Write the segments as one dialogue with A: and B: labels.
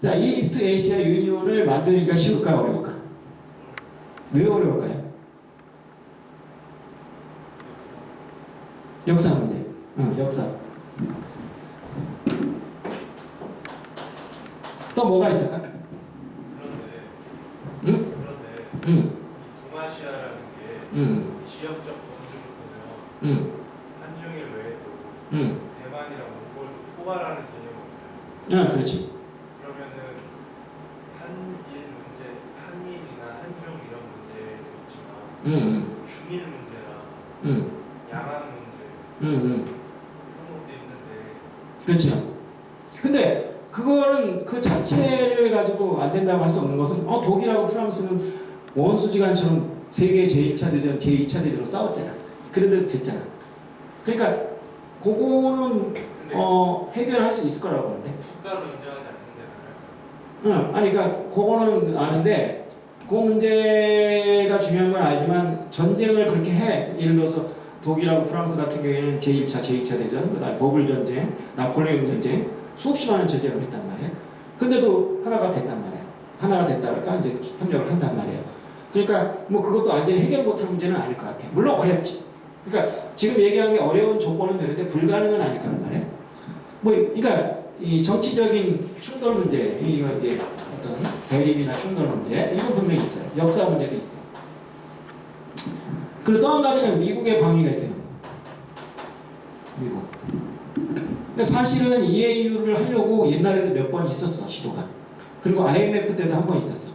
A: 자, 이스트 에이시아 유니온을 만들기가 쉬울까 어려울까? 왜 어려울까요? 역사 문제. 역사. 또 뭐가 있을까?
B: 그런데
A: 응?
B: 이 동아시아라는 게 지역적 범주를 보면 한중일 외에도 대만이랑 몽골도 포괄하는 개념이 없어요.
A: 아, 그렇지.
B: 그러면은 한일 문제, 한일이나 한중 이런 문제도 있지만 중일 문제나 양안 문제 그런 것도 있는데
A: 그렇죠. 근데 그거는 그 자체를 가지고 안 된다고 할 수 없는 것은 독일하고 프랑스는 원수지간처럼 세계 제1차 대전, 제2차 대전으로 싸웠잖아. 그래도 됐잖아. 그러니까 그거는 해결할 수 있을 거라고 보는데.
B: 국가로 인정하지 않는데 나요?
A: 아니 그러니까 그거는 아는데 그 문제가 중요한 건 알지만 전쟁을 그렇게 해. 예를 들어서 독일하고 프랑스 같은 경우에는 제1차, 제2차 대전, 그다음에 버블 전쟁, 나폴레옹 전쟁 수없이 많은 전쟁을 했단 말이에요. 근데도 하나가 됐단 말이에요. 하나가 됐다 그러니까 이제 협력을 한단 말이에요. 그러니까 뭐 그것도 완전히 해결 못할 문제는 아닐 것 같아요. 물론 어렵지. 그러니까 지금 얘기한 게 어려운 조건은 되는데 불가능은 아닐 거란 말이에요. 뭐 그러니까 이 정치적인 충돌 문제, 이거 이제 어떤 대립이나 충돌 문제, 이건 분명히 있어요. 역사 문제도 있어요. 그리고 또 한 가지는 미국의 방위가 있어요. 미국. 근데 사실은 EAU를 하려고 옛날에도 몇 번 있었어, 시도가. 그리고 IMF 때도 한 번 있었어.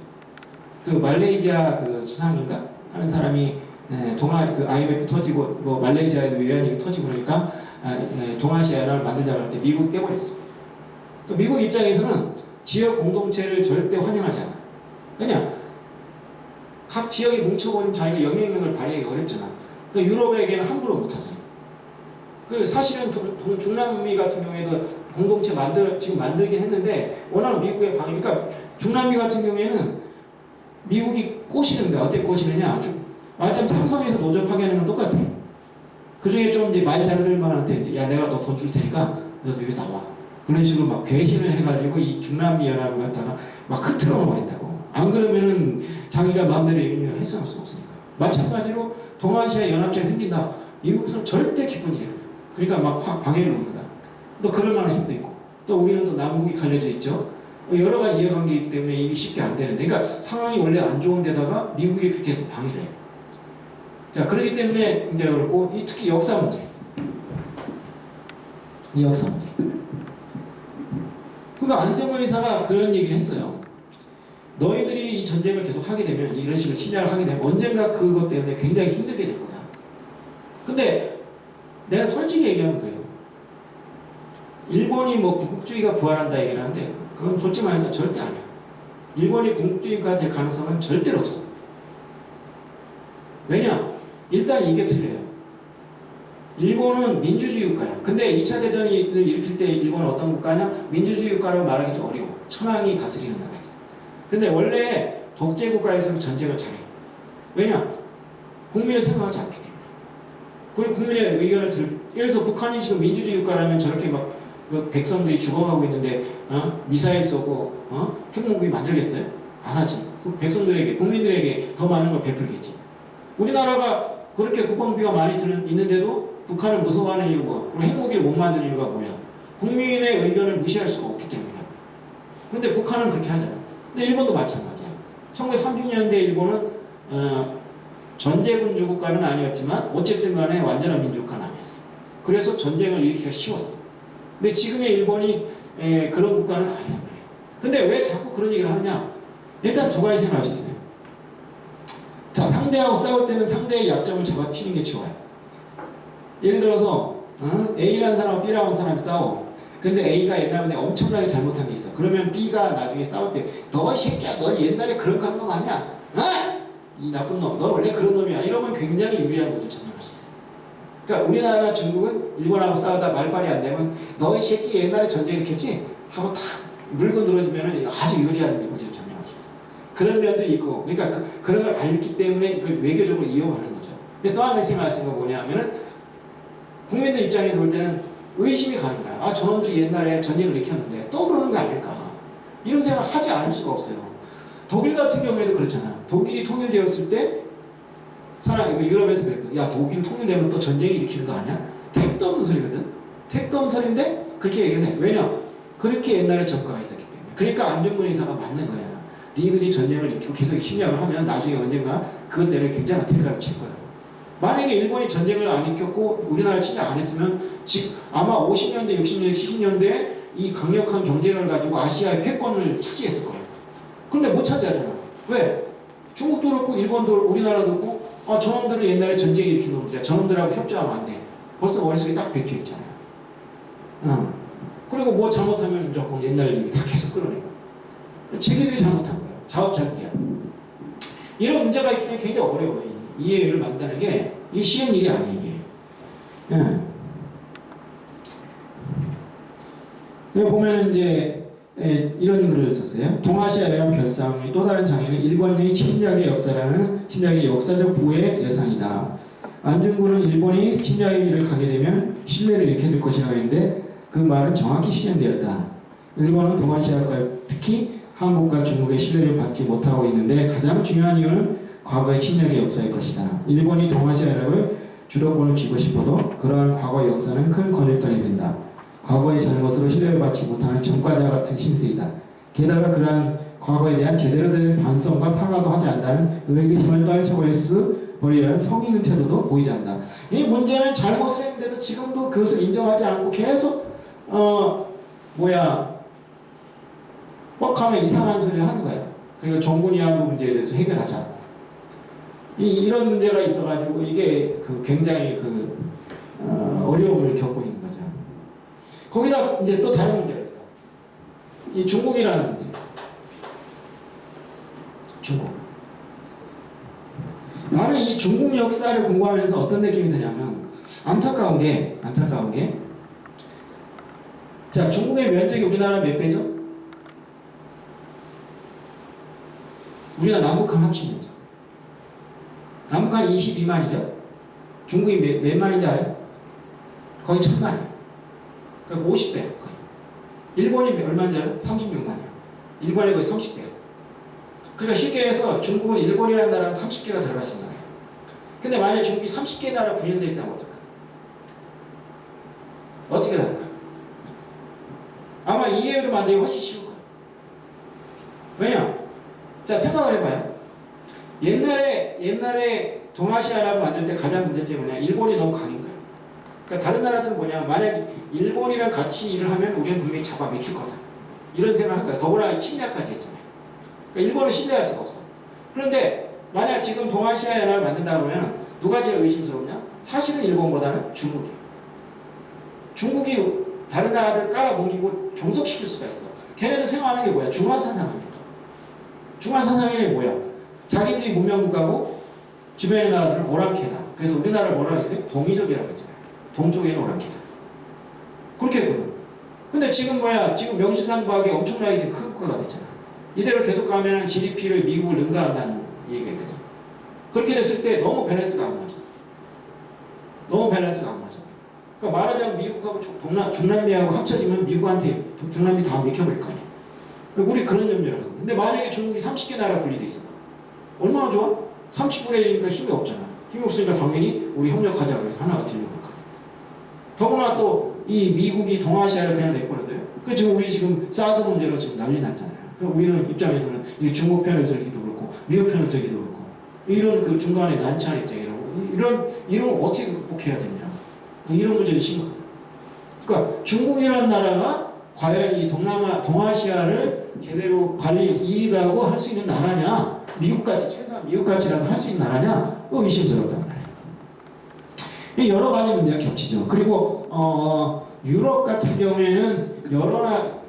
A: 그 말레이시아 그 수상인가 하는 사람이 그 IMF 터지고 뭐 말레이시아에도 외환위기 터지고 그러니까 동아시아를 만들자고 할 때 미국 깨버렸어. 미국 입장에서는 지역 공동체를 절대 환영하지 않아. 왜냐? 각 지역이 뭉쳐버리면 자기가 영향력을 발휘하기 어렵잖아. 그러니까 유럽에게는 함부로 못하잖아. 그 사실은 중남미 같은 경우에도 공동체 지금 만들긴 했는데 워낙 미국의 방위, 그러니까 중남미 같은 경우에는 미국이 꼬시는데 어떻게 꼬시느냐? 마침 삼성에서 노점하게 하는 건 똑같아. 그 중에 좀 이제 말 잘 들을 만한테 야 내가 너 돈 줄 테니까 너도 여기서 나와. 그런 식으로 막 배신을 해가지고 이 중남미 연합을 갖다가 막 흐트러 버린다고. 안 그러면은 자기가 마음대로 얘기를 해소할 수 없으니까. 마찬가지로 동아시아 연합체가 생긴다. 미국은 절대 기쁜 일이야. 그러니까 막 확 방해를 놓는다. 또 그럴 만한 힘도 있고. 또 우리는 또 남북이 갈려져 있죠. 여러 가지 이해관계 있기 때문에 이게 쉽게 안 되는데. 그러니까 상황이 원래 안 좋은 데다가 미국이 그렇게 해서 방해를 해요. 자, 그렇기 때문에 이제 그렇고, 특히 역사 문제. 이 역사 문제. 그러니까 안정권 의사가 그런 얘기를 했어요. 너희들이 이 전쟁을 계속 하게 되면, 이런 식으로 침략을 하게 되면 언젠가 그것 때문에 굉장히 힘들게 될 거다. 근데 내가 솔직히 얘기하면 그래요. 일본이 뭐 군국주의가 부활한다 얘기를 하는데 그건 솔직히 말해서 절대 아니야. 일본이 군국주의가 될 가능성은 절대로 없어. 왜냐? 일단 이게 틀려요. 일본은 민주주의 국가야. 근데 2차 대전을 일으킬 때 일본은 어떤 국가냐? 민주주의 국가라고 말하기 좀 어려워. 천황이 다스리는 나라였어. 근데 원래 독재 국가에서는 전쟁을 잘해. 왜냐? 국민을 생각하지 않기 때문에. 그리고 국민의 의견을 예를 들어서 북한이 지금 민주주의 국가라면 저렇게 막 백성들이 죽어가고 있는데 미사일 쏘고 핵무기 만들겠어요? 안 하지. 그 백성들에게 국민들에게 더 많은 걸 베풀겠지. 우리나라가 그렇게 국방비가 많이 있는데도 북한을 무서워하는 이유가 그리고 핵무기를 못 만드는 이유가 뭐냐? 국민의 의견을 무시할 수가 없기 때문이야. 그런데 북한은 그렇게 하잖아. 근데 일본도 마찬가지야. 1930년대 일본은 전제군주 국가는 아니었지만 어쨌든 간에 완전한 민주국가는 아니었어. 그래서 전쟁을 일으키기가 쉬웠어. 근데 지금의 일본이 그런 국가는 아니란 말이에요. 근데 왜 자꾸 그런 얘기를 하느냐? 일단 두 가지 생각할 수 있어요. 자, 상대하고 싸울 때는 상대의 약점을 잡아치는 게 좋아요. 예를 들어서 A라는 사람과 B라는 사람이 싸워. 근데 A가 옛날에 엄청나게 잘못한 게 있어. 그러면 B가 나중에 싸울 때 너 새끼야, 너 옛날에 그런 거 한 놈 아니야? 이 나쁜 놈, 너 원래 그런 놈이야. 이러면 굉장히 유리한 거죠. 전쟁할 수 있어요. 그러니까 우리나라 중국은 일본하고 싸우다 말빨이 안 되면 너희 새끼 옛날에 전쟁 일으켰지? 하고 탁 물고 늘어지면 아주 유리한 거죠. 전쟁할 수 있어요. 그런 면도 있고, 그러니까 그런 걸 알기 때문에 그걸 외교적으로 이용하는 거죠. 근데 또 한 가지 생각하시는 건 뭐냐면은 국민들 입장에서 볼 때는 의심이 가는 거야. 저놈들이 옛날에 전쟁을 일으켰는데 또 그러는 거 아닐까? 이런 생각 하지 않을 수가 없어요. 독일 같은 경우에도 그렇잖아. 독일이 통일되었을 때 사람 유럽에서 그랬거든. 야, 독일 통일되면 또 전쟁이 일으키는 거 아니야? 택도 없는 소리거든. 택도 없는 소리인데 그렇게 얘기를 해. 왜냐? 그렇게 옛날에 전과가 있었기 때문에. 그러니까 안중근 의사가 맞는 거야. 니들이 전쟁을 일으키고 계속 침략을 하면 나중에 언젠가 그것 때문에 굉장한 대가를 칠 거라고. 만약에 일본이 전쟁을 안 일으켰고 우리나라를 침략 안 했으면 지금 아마 50년대, 60년대, 70년대에 이 강력한 경제력을 가지고 아시아의 패권을 차지했을 거예요. 그런데 못 차지하잖아. 왜? 중국도 그렇고 일본도 우리나라도 그렇고 저놈들은 옛날에 전쟁 일으킨 놈들이야. 저놈들하고 협조하면 안 돼. 벌써 머릿속에 딱 박혀 있잖아요. 그리고 뭐 잘못하면 무조건 옛날 얘기 다 계속 끌어내고. 자기들이 잘못한 거야. 자업자득이야. 이런 문제가 있기 때문에 굉장히 어려워요. 이해를 만드는 게 이게 쉬운 일이 아니에요. 이게. 여기 보면은 이제 이런 글을 썼어요. 동아시아의 결상의 또 다른 장애는 일본의 침략의 역사라는 침략의 역사적 부의 예상이다. 안중근은 일본이 침략의 길을 가게 되면 신뢰를 잃게 될 것이라고 했는데 그 말은 정확히 실현되었다. 일본은 동아시아과 특히 한국과 중국의 신뢰를 받지 못하고 있는데 가장 중요한 이유는 과거의 침략의 역사일 것이다. 일본이 동아시아를 주도권을 쥐고 싶어도 그러한 과거의 역사는 큰 거짓말이 된다. 과거의 잘못으로 신뢰를 받지 못하는 전과자 같은 신세이다. 게다가 그러한 과거에 대한 제대로 된 반성과 사과도 하지 않는다는 의기심을 떨쳐버리려는 성의 있는 태도도 보이지 않는다. 이 문제는 잘못을 했는데도 지금도 그것을 인정하지 않고 계속 뻑하면 이상한 소리를 하는 거야. 그리고 정군이하고 문제에 대해서 해결하지 않고 이런 문제가 있어가지고 이게 굉장히 어려움을 겪고 있는 거죠. 거기다 이제 또 다른 문제가 있어. 이 중국이라는 문제. 중국. 나는 이 중국 역사를 공부하면서 어떤 느낌이 드냐면 안타까운 게 자, 중국의 면적이 우리나라 몇 배죠? 우리나라 남북한 합친 면적. 남북한 22만이죠? 중국이 몇 만인지 알아요? 거의 1000만이에요. 그러니까 50배 거의. 일본이 얼마인지 알아요? 36만이에요. 일본이 거의 30배예요. 그러니까 쉽게 해서 중국은 일본이라는 나라는 30개가 들어가신 나라예요. 근데 만약에 중국이 30개 나라 분열되어 있다면 어떨까? 어떻게 다를까? 아마 이해를 만들기 훨씬 쉬울 거예요. 왜냐? 자, 생각을 해봐요. 옛날에 동아시아를 만들 때 가장 문제점이 뭐냐? 일본이 너무 강인 거예요. 그러니까 다른 나라들은 뭐냐? 만약에 일본이랑 같이 일을 하면 우리는 분명히 잡아먹힐 거다. 이런 생각을 한 거예요. 더구나 침략까지 했잖아요. 그러니까 일본을 신뢰할 수가 없어. 그런데 만약 지금 동아시아 연합을 만든다 그러면 누가 제일 의심스럽냐? 사실은 일본보다는 중국이에요. 중국이 다른 나라들 깔아뭉개고 종속시킬 수가 있어. 걔네들 생각하는 게 뭐야? 중화사상입니다. 중화사상이 뭐야? 자기들이 문명국가고 주변의 나라들을 오랑캐다. 그래서 우리나라를 뭐라고 했어요? 동이족이라고 했잖아요. 동쪽에는 오랑캐다. 그렇게 했거든. 근데 지금 지금 명실상부하게 엄청나게 큰 국가가 됐잖아. 이대로 계속 가면 GDP를 미국을 능가한다는 얘기가 있거든. 그렇게 됐을 때 너무 밸런스가 안 맞아. 그러니까 말하자면 미국하고 중남미하고 합쳐지면 미국한테 중남미 다 맥혀버릴 거 아니야. 우리 그런 염려를 하거든. 근데 만약에 중국이 30개 나라 분리돼 있어. 얼마나 좋아? 30분의 1이니까 힘이 없잖아. 힘이 없으니까 당연히 우리 협력하자 그래서 하나가 되는 거야. 더구나 또 이 미국이 동아시아를 그냥 내버려둬요. 그 지금 우리 사드 문제로 지금 난리 났잖아요. 그럼 우리는 입장에서는 이 중국 편을 들기도 그렇고 미국 편을 들기도 그렇고 이런 중간에 난처한 입장이라고 이런 어떻게 극복해야 되냐. 이런 문제가 심각하다. 그러니까 중국이라는 나라가 과연 이 동아시아를 제대로 이익하고 할 수 있는 나라냐? 최소한 미국같이라도 할 수 있는 나라냐? 또 의심스럽단 말이에요. 여러 가지 문제가 겹치죠. 그리고 유럽 같은 경우에는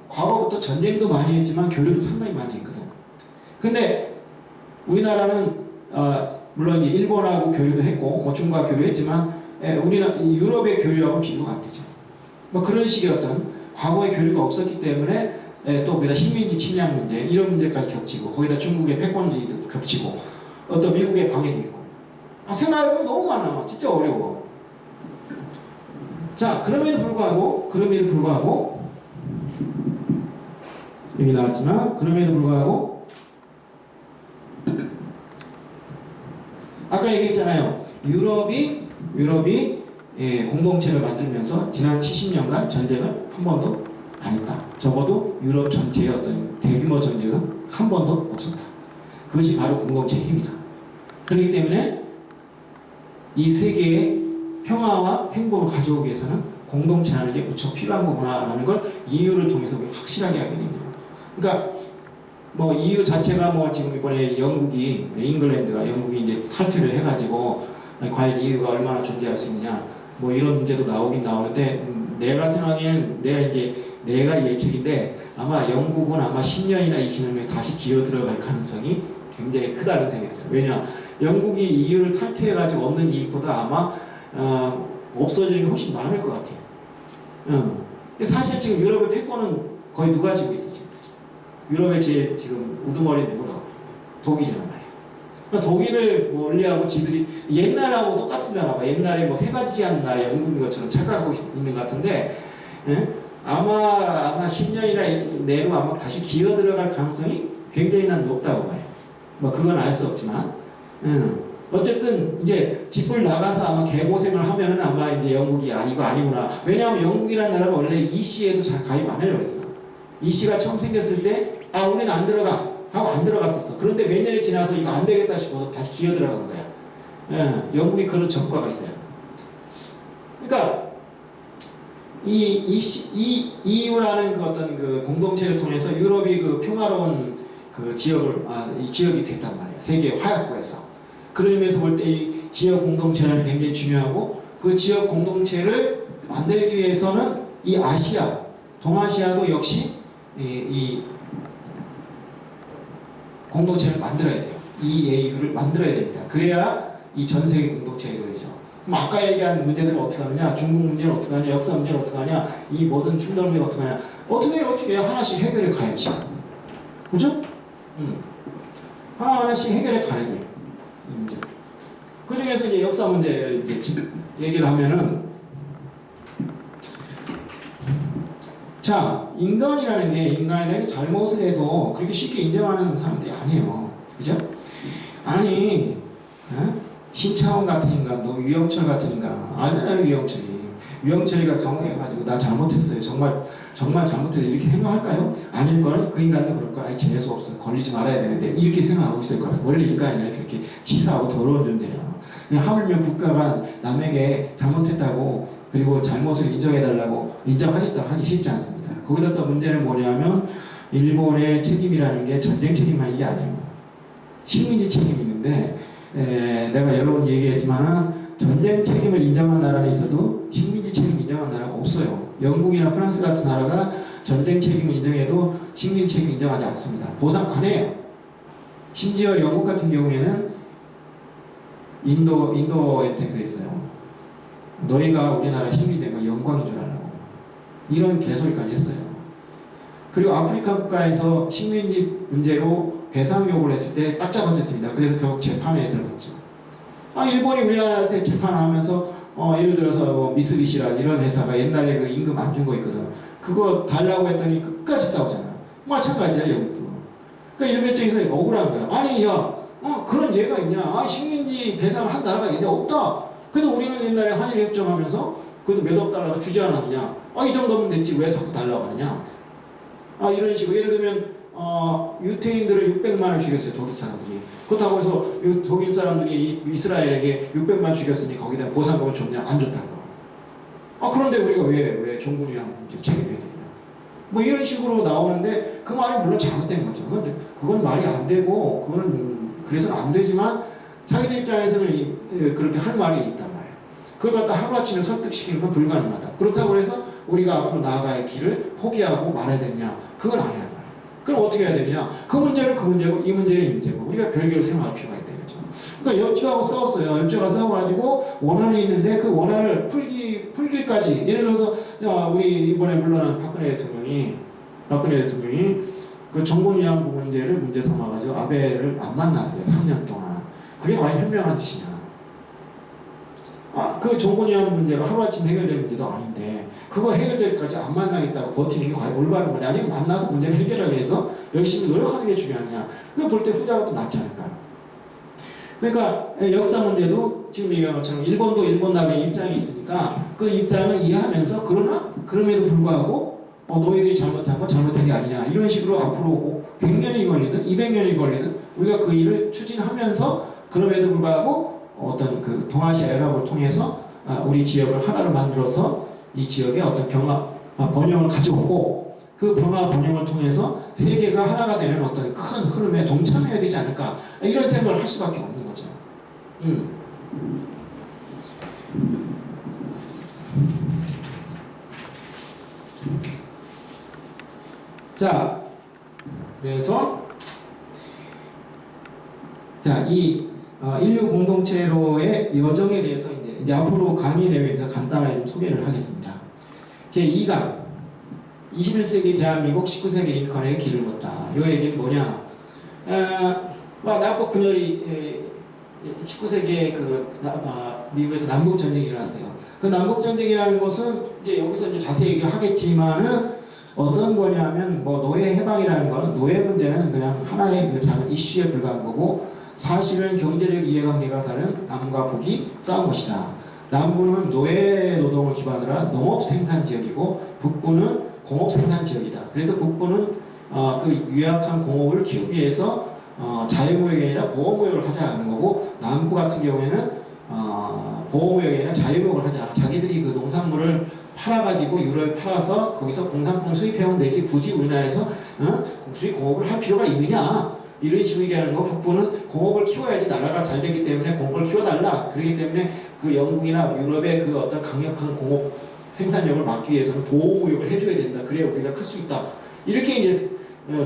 A: 과거부터 전쟁도 많이 했지만 교류도 상당히 많이 했거든. 근데 우리나라는 물론 일본하고 교류도 했고 중국과 교류했지만 유럽의 교류하고 비교가 안 되죠. 뭐 그런 식의 어떤 과거의 교류가 없었기 때문에 또 거기다 식민지 침략 문제 이런 문제까지 겹치고 거기다 중국의 패권주의도 겹치고 또 미국의 방해도 있고 생각해보면 너무 많아. 진짜 어려워. 자, 그럼에도 불구하고 여기 나왔지만 그럼에도 불구하고 아까 얘기했잖아요. 유럽이 공동체를 만들면서 지난 70년간 전쟁을 한 번도 안 했다. 적어도 유럽 전체의 어떤 대규모 전쟁은 한 번도 없었다. 그것이 바로 공동체의 힘이다. 그렇기 때문에 이 세계의 평화와 행복을 가져오기 위해서는 공동체라는 게 무척 필요한 거구나라는 걸 EU를 통해서 우리가 확실하게 하게 됩니다. 그러니까 뭐 EU 자체가 뭐 지금 이번에 영국이 이제 탈퇴를 해가지고 과연 EU가 얼마나 존재할 수 있느냐 뭐 이런 문제도 나오긴 나오는데 내가 생각에는 내가 예측인데 아마 영국은 아마 10년이나 20년 후에 다시 기어 들어갈 가능성이 굉장히 크다는 생각이 들어요. 왜냐 영국이 EU를 탈퇴해가지고 얻는 이익보다 아마 없어지는 게 훨씬 많을 것 같아요. 사실 지금 유럽의 패권은 거의 누가 쥐고 있어 지금. 유럽의 제일 지금 우두머리 누구라고? 독일이란 말이야. 그러니까 독일을 뭐 원리하고 지들이 옛날하고 똑같은 나라 봐. 옛날에 뭐 세 가지 제한 나라 영국인 것처럼 착각하고 있는 것 같은데 아마 10년이나 내로 아마 다시 기어 들어갈 가능성이 굉장히 난 높다고 봐요. 뭐 그건 알 수 없지만 어쨌든 이제 집을 나가서 아마 개고생을 하면은 아마 이제 영국이 이거 아니구나. 왜냐하면 영국이라는 나라가 원래 EC에도 잘 가입 안 하려고 그랬어. EC가 처음 생겼을 때 우리는 안 들어가 하고 안 들어갔었어. 그런데 몇 년이 지나서 이거 안 되겠다 싶어서 다시 기어 들어간 거야. 영국이 그런 전과가 있어요. 그러니까 이 EU라는 그 어떤 그 공동체를 통해서 유럽이 그 평화로운 그 이 지역이 됐단 말이에요. 세계 화약고에서. 그런 의미에서 볼 때 이 지역 공동체라는 게 굉장히 중요하고 그 지역 공동체를 만들기 위해서는 이 아시아, 동아시아도 역시 이 공동체를 만들어야 돼요. 이 AU를 만들어야 됩니다. 그래야 이 전 세계 공동체가 이루어지죠. 그럼 아까 얘기한 문제들을 어떻게 하느냐, 중국 문제는 어떻게 하냐, 역사 문제는 어떻게 하냐, 이 모든 충돌 문제는 어떻게 하냐, 어떻게 해야 하나씩 해결해 가야지. 그죠? 하나씩 해결해 가야 돼요. 이 문제. 그 중에서 이제 역사 문제를 이제 얘기를 하면은 자, 인간이라는 게 잘못을 해도 그렇게 쉽게 인정하는 사람들이 아니에요. 그죠? 아니, 신차원 같은 인간도 유영철 같은 인간, 알잖아요, 유영철이가 감옥에 가지고 나 잘못했어요. 정말 잘못해서 이렇게 생각할까요? 아닐걸? 그 인간도 그럴걸? 아니, 재수 없어. 걸리지 말아야 되는데. 이렇게 생각하고 있을 거라. 원래 인간이란 그렇게 치사하고 더러운 존재야. 그냥 하물며 국가가 남에게 잘못했다고 그리고 잘못을 인정해달라고 인정하겠다 하기 쉽지 않습니다. 거기다 또 문제는 뭐냐면 일본의 책임이라는 게 전쟁 책임만 이게 아니에요. 식민지 책임이 있는데 내가 여러 번 얘기했지만 전쟁 책임을 인정한 나라는 있어도 식민지 책임 인정한 나라가 없어요. 영국이나 프랑스 같은 나라가 전쟁 책임을 인정해도 식민지 책임 인정하지 않습니다. 보상 안 해요. 심지어 영국 같은 경우에는 인도한테 그랬어요. 너희가 우리나라 식민지 된 거 영광인 줄 알라고. 이런 개소리까지 했어요. 그리고 아프리카 국가에서 식민지 문제로 배상 요구를 했을 때 딱 잡아줬습니다. 그래서 결국 재판에 들어갔죠. 일본이 우리나라한테 재판하면서 예를 들어서 뭐 미쓰비시라 이런 회사가 옛날에 그 임금 안 준 거 있거든. 그거 달라고 했더니 끝까지 싸우잖아. 마찬가지야 여기도. 그러니까 일본 입장에서 억울한 거야. 아니 그런 예가 있냐? 식민지 배상을 한 나라가 이제 없다. 그래도 우리는 옛날에 한일 협정하면서 그래도 몇억 달러를 주지 않았느냐? 이 정도면 됐지 왜 자꾸 달라고 하느냐? 이런 식으로 예를 들면 유태인들을 600만 원 죽였어요 독일 사람들이. 그렇다고 해서 독일 사람들이 이스라엘에게 600만 죽였으니 거기다 보상금을 줬냐? 안 줬다고. 그런데 우리가 왜 종군이랑 책임져야 되냐? 뭐 이런 식으로 나오는데 그 말이 물론 잘못된 거죠. 그건 말이 안 되고 그거는 그래서는 안 되지만 자기들 입장에서는 그렇게 할 말이 있단 말이에요. 그걸 갖다 하루아침에 설득시키는 건 불가능하다. 그렇다고 해서 우리가 앞으로 나아갈 길을 포기하고 말아야 되느냐? 그건 아니란 말이에요. 그럼 어떻게 해야 되느냐? 그 문제는 그 문제고 이 문제는 이 문제고 우리가 별개로 생각할 필요가 있다. 그러니까 옆집하고 싸웠어요. 옆집하고 싸워가지고 원한이 있는데 그 원한을 풀기까지 예를 들어서 우리 이번에 물러난 박근혜 대통령이 그 정권위안부 문제를 문제 삼아가지고 아베를 안 만났어요. 3년 동안. 그게 과연 현명한 짓이냐? 그 정권위안부 문제가 하루아침 해결될 문제도 아닌데 그거 해결될 때까지 안 만나겠다고 버티는 게 과연 올바른 거냐, 아니면 만나서 문제를 해결하기 위해서 열심히 노력하는 게 중요하냐. 그걸 볼 때 후자가 더 낫지 않을까. 그러니까 역사 문제도 지금 얘기한 것처럼 일본도 일본 나라의 입장이 있으니까 그 입장을 이해하면서, 그러나 그럼에도 불구하고 너희들이 잘못한 건 잘못한 게 아니냐, 이런 식으로 앞으로 100년이 걸리든 200년이 걸리든 우리가 그 일을 추진하면서, 그럼에도 불구하고 어떤 그 동아시아 연합을 통해서 우리 지역을 하나로 만들어서 이 지역에 어떤 병화 번영을 가져오고, 그 병화 번영을 통해서 세계가 하나가 되는 어떤 큰 흐름에 동참해야 되지 않을까, 이런 생각을 할 수밖에 없는 거죠. 자, 그래서 이 인류 공동체로의 여정에 대해서 이제 앞으로 강의 내용에서 간단하게 좀 소개를 하겠습니다. 제 2강 21세기 대한민국 19세기 링컨의 길을 걷다. 이 얘기는 뭐냐? 남북 분열이 19세기에 미국에서 남북 전쟁이 일어났어요. 그 남북 전쟁이라는 것은 이제 여기서 이제 자세히 얘기하겠지만은 어떤 거냐면, 노예 해방이라는 거는, 노예 문제는 그냥 하나의 그 작은 이슈에 불과한 거고, 사실은 경제적 이해관계가 다른 남과 북이 싸운 것이다. 남부는 노예 노동을 기반으로 한 농업 생산 지역이고, 북부는 공업 생산 지역이다. 그래서 북부는 그 유약한 공업을 키우기 위해서 자유무역이 아니라 보호무역을 하자는 거고, 남부 같은 경우에는 보호무역이 아니라 자유무역을 하자. 자기들이 그 농산물을 팔아가지고 유럽에 팔아서 거기서 공산품 수입해온 내지 굳이 우리나라에서 수입 공업을 할 필요가 있느냐, 이런 식으로 얘기하는 거. 북부는 공업을 키워야지 나라가 잘 되기 때문에 공업을 키워달라. 그렇기 때문에 그 영국이나 유럽의 그 어떤 강력한 공업 생산력을 막기 위해서는 보호무역을 해줘야 된다. 그래야 우리가 클 수 있다. 이렇게 이제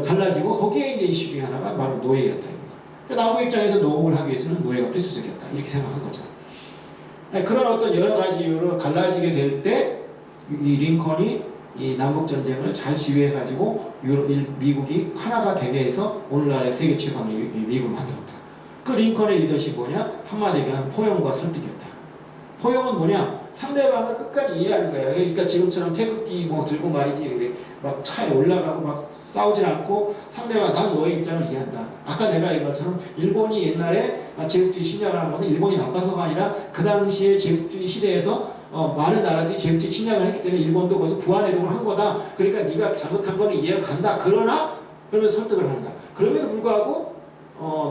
A: 달라지고, 거기에 이제 이슈 중에 하나가 바로 노예였다. 그러니까 남부 입장에서 농업을 하기 위해서는 노예가 필수적이었다. 이렇게 생각한 거죠. 그런 어떤 여러 가지 이유로 갈라지게 될 때, 이 링컨이 이 남북 전쟁을 잘 지휘해가지고 미국이 하나가 되게 해서 오늘날의 세계 최강의 미국을 만들었다. 그 링컨의 리더십이 뭐냐? 한마디로 얘기하면 포용과 설득이었다. 포용은 뭐냐? 상대방을 끝까지 이해하는 거예요. 그러니까 지금처럼 태극기 들고 말이지, 막 차에 올라가고 막 싸우진 않고, 상대방, 난 너의 입장을 이해한다. 아까 내가 얘기한 것처럼 일본이 옛날에 제국주의 침략을 한 것은 일본이 나빠서가 아니라, 그 당시에 제국주의 시대에서 많은 나라들이 제국주의 침략을 했기 때문에 일본도 거기서 부안해동을 한 거다. 그러니까 네가 잘못한 거는 이해가 간다. 그러나 그러면서 설득을 하는 거야. 그럼에도 불구하고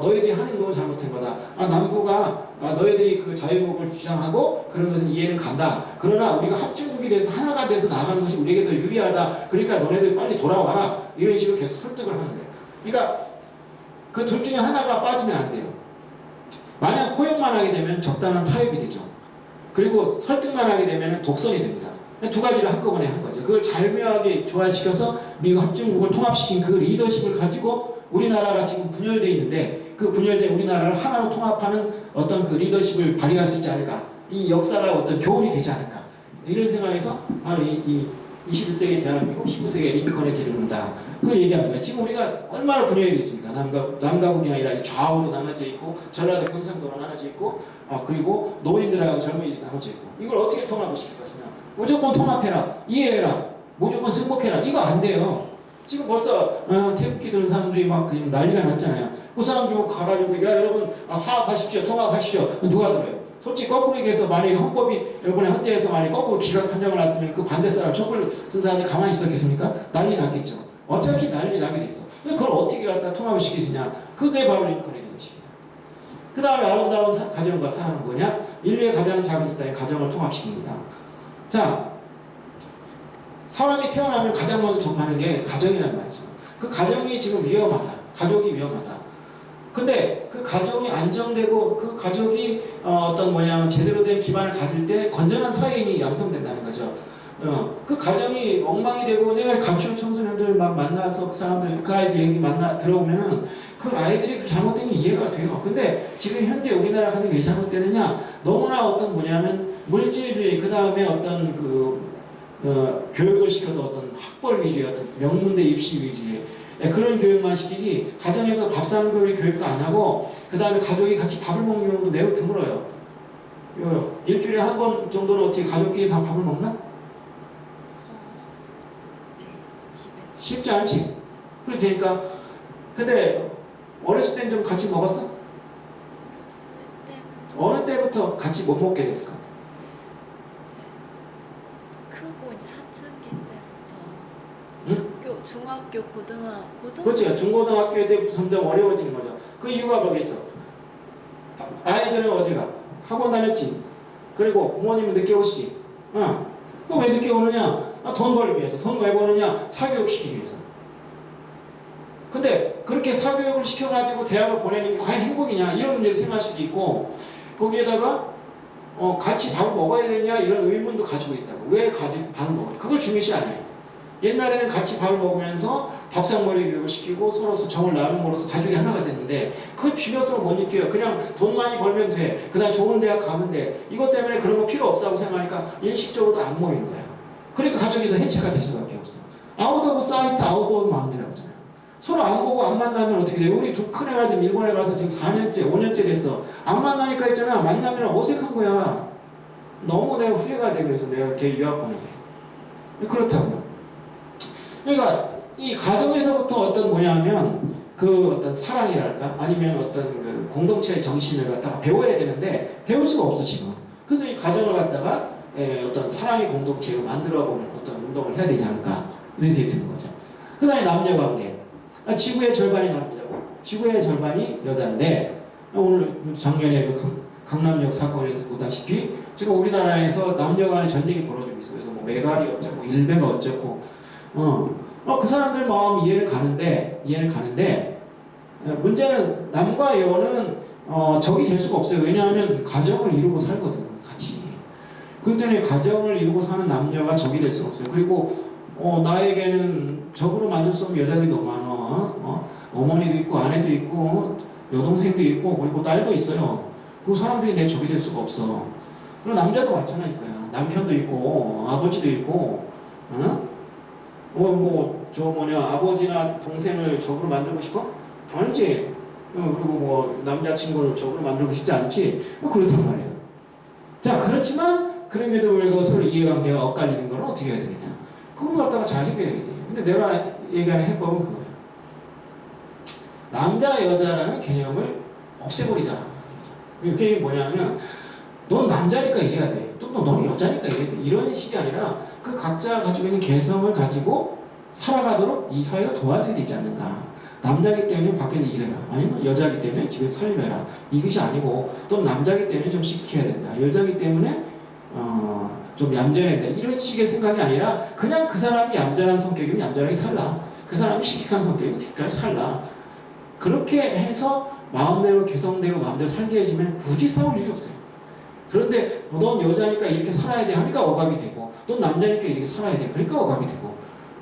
A: 너희들이 하는 건 잘못한 거다. 남부가 너희들이 그 자유무역을 주장하고 그런 것은 이해는 간다. 그러나 우리가 합중국이 돼서 하나가 돼서 나가는 것이 우리에게 더 유리하다. 그러니까 너네들 빨리 돌아와라. 이런 식으로 계속 설득을 하는 거예요. 그러니까 그 둘 중에 하나가 빠지면 안 돼요. 만약 포용만 하게 되면 적당한 타협이 되죠. 그리고 설득만 하게 되면 독선이 됩니다. 두 가지를 한꺼번에 한 거죠. 그걸 절묘하게 조화시켜서 미국 합중국을 통합시킨 그 리더십을 가지고 우리나라가 지금 분열되어 있는데, 그 분열된 우리나라를 하나로 통합하는 어떤 그 리더십을 발휘할 수 있지 않을까. 이 역사가 어떤 교훈이 되지 않을까. 이런 생각에서 바로 이 21세기 대한민국 19세기 링컨의 길을 걷다. 그걸 얘기합니다. 지금 우리가 얼마나 분열이 되어 있습니까? 남과 북이 아니라 좌우로 나눠져 있고, 전라도 경상도로 나눠져 있고, 그리고 노인들하고 젊은이들이 나눠져 있고, 이걸 어떻게 통합을 시킬 것이냐. 무조건 통합해라, 이해해라, 무조건 승복해라, 이거 안 돼요. 지금 벌써 태극기 드는 사람들이 막 그냥 난리가 났잖아요. 그 사람들 가가지고 야 여러분 화합하십시오, 통합하십시오. 누가 들어요? 솔직히 거꾸로 얘기해서 만약에 헌법이 이번에 헌재에서 만약에 거꾸로 기각 판정을 났으면 그 반대 사람 촛불 든 사람이 가만히 있었겠습니까? 난리 났겠죠. 어차피 난리 나게 돼 있어. 근데 그걸 어떻게 갖다 통합을 시키느냐? 그게 바로 링컨의 리더십이에요. 그 다음에 아름다운 가정과 사랑은 뭐냐? 인류의 가장 작은 집단의 가정을 통합시킵니다. 자, 사람이 태어나면 가장 먼저 접하는 게 가정이란 말이죠. 그 가정이 지금 위험하다. 가족이 위험하다. 근데 그 가정이 안정되고 그 가족이 제대로 된 기반을 가질 때 건전한 사회인이 양성된다는 거죠. 그 가정이 엉망이 되고 내가 가출 청소년들 막 만나서 그 사람들, 그 아이들 얘기 들어보면은 그 아이들이 그 잘못된 게 이해가 돼요. 근데 지금 현재 우리나라 가정이 왜 잘못되느냐? 너무나 물질주의, 그 다음에 교육을 시켜도 학벌 위주의 명문대 입시 위주의 그런 교육만 시키지, 가정에서 밥 사는 교육도 안 하고, 그 다음에 가족이 같이 밥을 먹는 경우도 매우 드물어요. 일주일에 한 번 정도는 어떻게 가족끼리 다 밥을 먹나? 쉽지 않지. 그래 되니까 근데 어렸을 땐 좀 같이 먹었어?
C: 쓸 때는
A: 어느 때부터 같이 못 먹게 됐을까?
C: 크고 이제 사춘기 때부터
A: 응?
C: 학교, 중학교, 고등학교
A: 그렇지. 중고등학교 때부터 점점 어려워지는 거죠. 그 이유가 뭐겠어? 아이들은 어디 가? 학원 다녔지. 그리고 부모님은 늦게 오시지. 그럼 왜 늦게 오느냐? 돈 벌기 위해서. 돈 왜 버느냐? 사교육 시키기 위해서. 근데 그렇게 사교육을 시켜가지고 대학을 보내는 게 과연 행복이냐? 이런 문제를 생각할 수도 있고 거기에다가 같이 밥을 먹어야 되냐? 이런 의문도 가지고 있다고. 왜 같이 밥을 먹어요? 그걸 중요시 안 해요. 옛날에는 같이 밥을 먹으면서 밥상머리 교육을 시키고 서로 정을 나눔으로써 가족이 하나가 됐는데 그 중요성을 못 느껴요. 그냥 돈 많이 벌면 돼. 그 다음에 좋은 대학 가면 돼. 이것 때문에 그런 거 필요 없다고 생각하니까 인식적으로도 안 모이는 거야. 그러니까 가족이 더 해체가 될 수밖에 없어. 아웃 오브 사이트, 아웃 오브 마운드라고 하잖아요. 서로 안 보고 안 만나면 어떻게 돼요? 우리 두 큰 애가 지금 일본에 가서 지금 4년째, 5년째 됐어. 안 만나니까 있잖아. 만나면 어색한 거야. 너무 내가 후회가 돼. 그래서 내가 걔 유학 보낸 게. 그렇다고요. 그러니까 이 가정에서부터 어떤 뭐냐면 그 어떤 사랑이랄까 아니면 어떤 그 공동체의 정신을 갖다가 배워야 되는데 배울 수가 없어 지금. 그래서 이 가정을 갖다가 어떤 사랑의 공동체로 만들어보는 어떤 운동을 해야 되지 않을까 이런 생각이 드는 거죠. 그 다음에 남녀관계. 지구의 절반이 남자고 지구의 절반이 여자인데 오늘 작년에 그 강남역 사건에서 보다시피 지금 우리나라에서 남녀간의 전쟁이 벌어지고 있어요. 그래서 뭐 메갈이 어쩌고 일베가 어쩌고 그 사람들 마음 이해를 가는데 문제는 남과 여는 적이 될 수가 없어요. 왜냐하면 가정을 이루고 살거든 같이. 그렇기 때문에 가정을 이루고 사는 남녀가 적이 될 수가 없어요. 그리고 나에게는 적으로 만들 수 없는 여자들이 너무 많아. 어머니도 있고 아내도 있고 여동생도 있고 그리고 딸도 있어요. 그 사람들이 내 적이 될 수가 없어. 그리고 남자도 마찬가지일 남편도 있고 아버지도 있고 아버지나 동생을 적으로 만들고 싶어? 아니지. 그리고 뭐 남자친구를 적으로 만들고 싶지 않지. 그렇단 말이야. 자, 그렇지만 그럼에도 불구하고 서로 이해관계가 엇갈리는 건 어떻게 해야 되느냐? 그걸 갖다가 잘 해결해야지. 근데 내가 얘기하는 해법은 그거야. 남자 여자라는 개념을 없애버리자. 그게 뭐냐면 넌 남자니까 이래야 돼. 또 너는 여자니까 이래야 돼. 이런 식이 아니라 그 각자 가지고 있는 개성을 가지고 살아가도록 이 사회가 도와줘야 되지 않는가. 남자기 때문에 밖에서 일해라. 아니면 여자기 때문에 집에서 살림해라. 이것이 아니고 또 남자기 때문에 좀 시켜야 된다. 여자기 때문에 좀 얌전해야 된다. 이런 식의 생각이 아니라 그냥 그 사람이 얌전한 성격이면 얌전하게 살라. 그 사람이 씩씩한 성격이면 씩씩하게 살라. 그렇게 해서 마음대로 개성대로 마음대로 살게 해주면 굳이 싸울 일이 없어요. 그런데 넌 여자니까 이렇게 살아야 돼 하니까 억압이 되고 넌 남자니까 이렇게 살아야 돼 그러니까 억압이 되고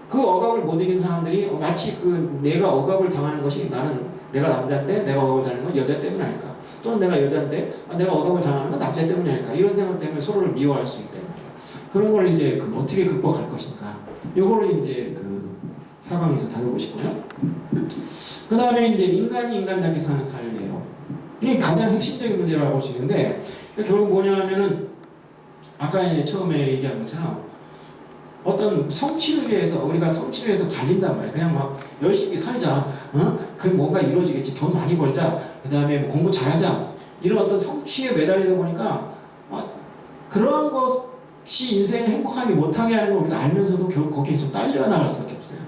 A: 그 억압을 못 이긴 사람들이 마치 그 내가 억압을 당하는 것이 나는 내가 남자인데 내가 억압을 당하는 건 여자 때문 아닐까 또는 내가 여자인데 내가 억압을 당하는 건 남자 때문이 아닐까 이런 생각 때문에 서로를 미워할 수 있단 말이야. 그런 걸 이제 어떻게 극복할 것인가 요거를 이제 그 4강에서 다루고 싶고요. 그 다음에 이제 인간이 인간답게 사는 삶이에요. 이게 가장 핵심적인 문제라고 볼 수 있는데 결국 뭐냐 하면은 아까 이제 처음에 얘기한 것처럼 어떤 성취를 위해서 우리가 성취를 위해서 달린단 말이에요. 그냥 막 열심히 살자. 그럼 뭔가 이루어지겠지. 돈 많이 벌자. 그 다음에 뭐 공부 잘하자. 이런 어떤 성취에 매달리다 보니까 그러한 것이 인생을 행복하게 못하게 하는 걸 우리가 알면서도 결국 거기에서 딸려 나갈 수밖에 없어요.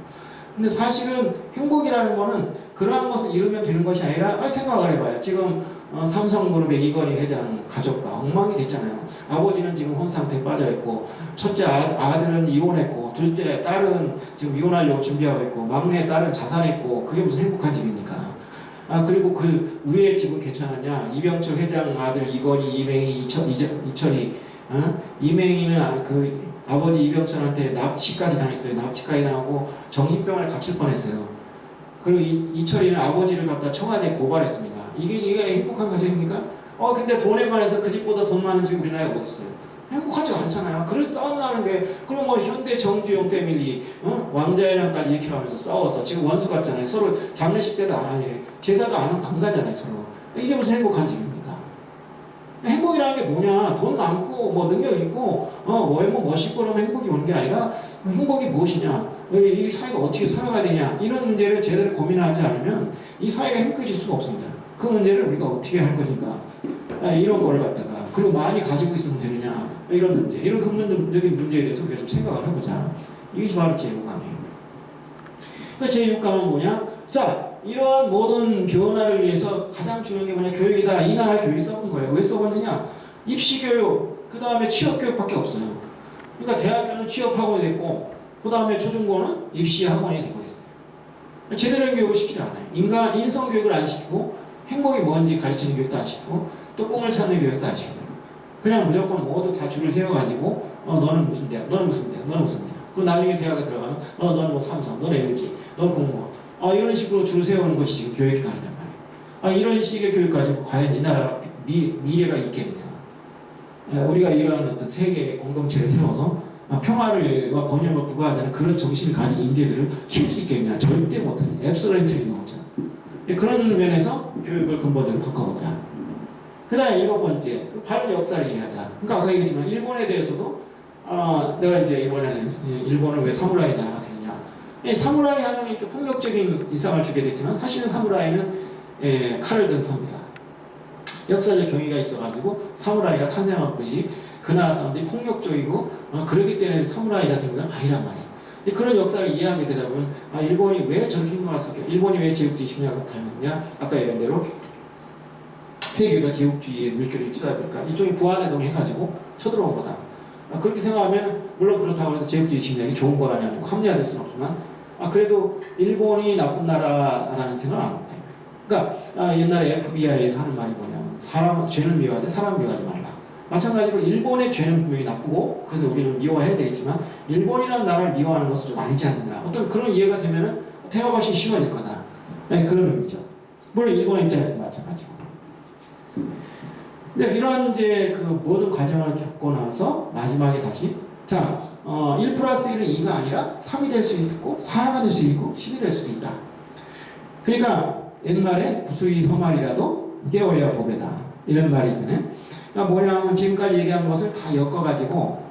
A: 근데 사실은 행복이라는 거는 그러한 것을 이루면 되는 것이 아니라 생각을 해봐요. 지금 삼성그룹의 이건희 회장 가족과 엉망이 됐잖아요. 아버지는 지금 혼상태에 빠져있고 첫째 아들은 이혼했고 둘째 딸은 지금 이혼하려고 준비하고 있고 막내 딸은 자살했고 그게 무슨 행복한 집입니까? 그리고 그 위에 집은 괜찮았냐? 이병철 회장 아들 이건희, 이맹희, 이철이 이맹희는 그 아버지 이병철한테 납치까지 당했어요. 납치까지 당하고 정신병원에 갇힐 뻔했어요. 그리고 이철이는 아버지를 갖다 청와대에 고발했습니다. 이게 행복한 가정입니까? 근데 돈에 관해서 그 집보다 돈 많은 집이 우리나라에 어디 있어요? 행복하지 않잖아요. 그걸 싸움 나는 게 그럼 뭐 현대 정주영 패밀리 왕자회랑까지 이렇게 하면서 싸워서 지금 원수 같잖아요. 서로 장례식 때도 안 하니 제사도 안 가잖아요. 서로. 이게 무슨 행복한 집입니까? 행복이라는 게 뭐냐? 돈 많고 뭐 능력 있고 외모 멋있고 그러면 행복이 오는 게 아니라 행복이 무엇이냐? 이 사회가 어떻게 살아가야 되냐 이런 문제를 제대로 고민하지 않으면 이 사회가 행복해질 수가 없습니다. 그 문제를 우리가 어떻게 할 것인가 이런 거를 갖다가 그리고 많이 가지고 있으면 되느냐 이런 문제 이런 근본적인 문제에 대해서 우리가 좀 생각을 해보자. 이것이 바로 제6강이에요. 그러니까 제6강은 뭐냐? 자 이러한 모든 변화를 위해서 가장 중요한 게 뭐냐? 교육이다. 이 나라 교육이 써본 거예요. 왜 써봤느냐? 입시교육 그 다음에 취업교육밖에 없어요. 그러니까 대학교는 취업학원이 됐고 그 다음에 초중고는 입시학원이 되버렸어요. 제대로 된 교육을 시키지 않아요. 인성교육을 안 시키고 행복이 뭔지 가르치는 교육도 안 시키고 또 꿈을 찾는 교육도 안 시켜요. 그냥 무조건 모두 다 줄을 세워가지고 너는 무슨 대학, 너는 무슨 대학, 너는 무슨 대학. 그리고 나중에 대학에 들어가면 너는 뭐 삼성, 너는 LG, 너는 공무원. 이런 식으로 줄을 세우는 것이 지금 교육이 아니란 말이에요. 이런 식의 교육 가지고 과연 이 나라가 미래가 있겠느냐. 우리가 이러한 어떤 세계의 공동체를 세워서 평화를과 번영을 구가하자는 그런 정신을 가진 인재들을 키울 수 있겠냐. 절대 못해. 앱솔루트리 노죠. 그런 면에서 교육을 근본적으로 바꿔보자. 그 다음에 7번째, 바른 역사를 이해하자. 그러니까 아까 얘기했지만 일본에 대해서도 내가 이제 이번에는 일본은 왜 사무라이 나라가 되느냐. 사무라이 하면 이렇게 폭력적인 인상을 주게 됐지만 사실은 사무라이는 칼을 든 사입니다. 역사적 경위가 있어가지고 사무라이가 탄생한 뿐이지 그 나라 사람들이 폭력적이고 그러기 때문에 사무라이가 된 건 아니란 말이에요. 그런 역사를 이해하게 되다 보면 일본이 왜 저렇게 행동할 수 있게 일본이 왜 제국주의 심리학을 다녔느냐 아까 얘기한 대로 세계가 제국주의의 물결을 입수하다 보니까 이쪽이 부안해동 해가지고 쳐들어온 거다. 그렇게 생각하면 물론 그렇다고 해서 제국주의 심리학이 좋은 거 아니고 합리화될 수는 없지만 그래도 일본이 나쁜 나라라는 생각은 안 못해요. 그러니까 옛날에 FBI에서 하는 말이 뭐냐면 죄는 미워하되 사람 미워하지 말라. 마찬가지로 일본의 죄는 분명히 나쁘고 그래서 우리는 미워해야 되겠지만 일본이라는 나라를 미워하는 것은 좀 아니지 않는가. 어떤 그런 이해가 되면은 대화가 훨씬 쉬워질 거다. 그런 의미죠. 물론 일본의 입장에서 마찬가지고. 근데 이런 이제 그 모든 과정을 겪고 나서 마지막에 다시 1 플러스 1은 2가 아니라 3이 될 수 있고 4가 될 수 있고 10이 될 수도 있다. 그러니까 옛말에 구수이 서말이라도 깨어야 보배다. 이런 말이 있잖아요. 그러니까 뭐냐 하면 지금까지 얘기한 것을 다 엮어가지고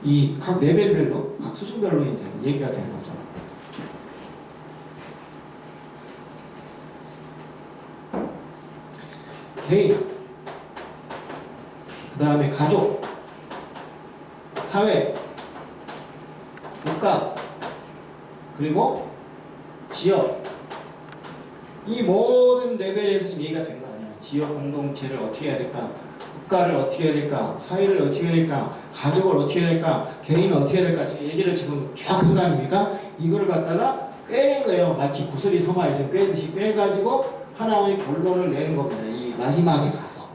A: 이 각 레벨별로 각 수준별로 이제 얘기가 되는 거죠. 개인, 그 다음에 가족, 사회, 국가, 그리고 지역. 이 모든 레벨에서 지금 얘기가 된 거 아니에요. 지역 공동체를 어떻게 해야 될까? 국가를 어떻게 해야 될까? 사회를 어떻게 해야 될까? 가족을 어떻게 해야 될까? 개인을 어떻게 해야 될까? 지금 얘기를 지금 쫙 한 거 아닙니까? 이걸 갖다가 꿰는 거예요. 마치 구슬이 소마를 좀 꿰듯이 꿰가지고 하나의 결론을 내는 겁니다. 이 마지막에 가서.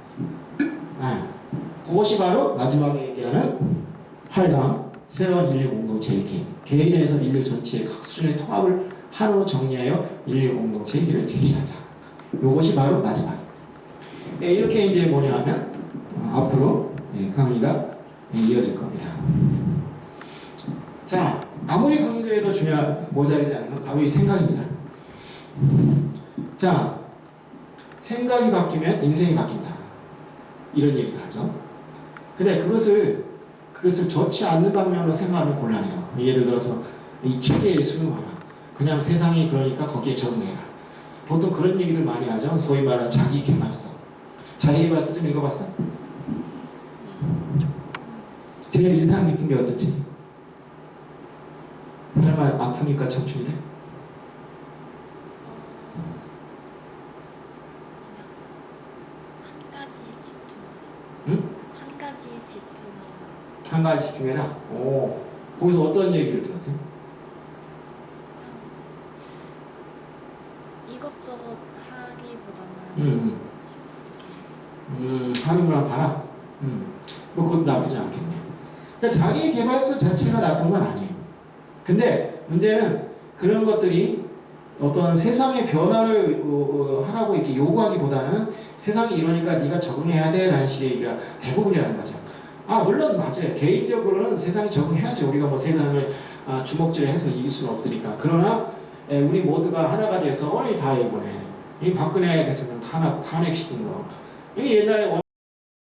A: 그것이 바로 마지막에 얘기하는 8강 새로운 인류 공동체의 개인에서 인류 전체의 각 수준의 통합을 하나로 정리하여 인류 공동체의 길을 제시하자. 이것이 바로 마지막입니다. 이렇게 이제 뭐냐 하면 앞으로 강의가 이어질 겁니다. 자, 아무리 강조해도 모자르지 않는 건 바로 이 생각입니다. 자, 생각이 바뀌면 인생이 바뀐다. 이런 얘기를 하죠. 근데 그것을 좋지 않는 방면으로 생각하면 곤란해요. 예를 들어서 이 체제에 수능하라. 그냥 세상이 그러니까 거기에 적응해라. 보통 그런 얘기를 많이 하죠. 소위 말하는 자기개발서. 자기개발서 좀 읽어봤어? 제일 인상 깊은 게 어떻지? 설마 아프니까 청춘이 돼?
C: 한 가지에 집중하라.
A: 응?
C: 한 가지에 집중하라.
A: 한 가지 집중해라. 거기서 어떤 얘기를 들었어요?
C: 그냥 이것저것 하기보다는
A: 하는 거랑 봐라. 뭐 그것도 나쁘지 않겠네. 그러니까 자기 개발서 자체가 나쁜 건 아니에요. 근데 문제는 그런 것들이 어떤 세상의 변화를 하라고 이렇게 요구하기보다는 세상이 이러니까 네가 적응해야 돼 라는 식의 얘기가 대부분이라는 거죠. 물론 맞아요. 개인적으로는 세상에 적응해야죠. 우리가 뭐 세상을 주먹질해서 이길 수는 없으니까. 그러나 우리 모두가 하나가 돼서 다 이번에 이 박근혜 대통령 탄핵시킨 거. 이게 옛날에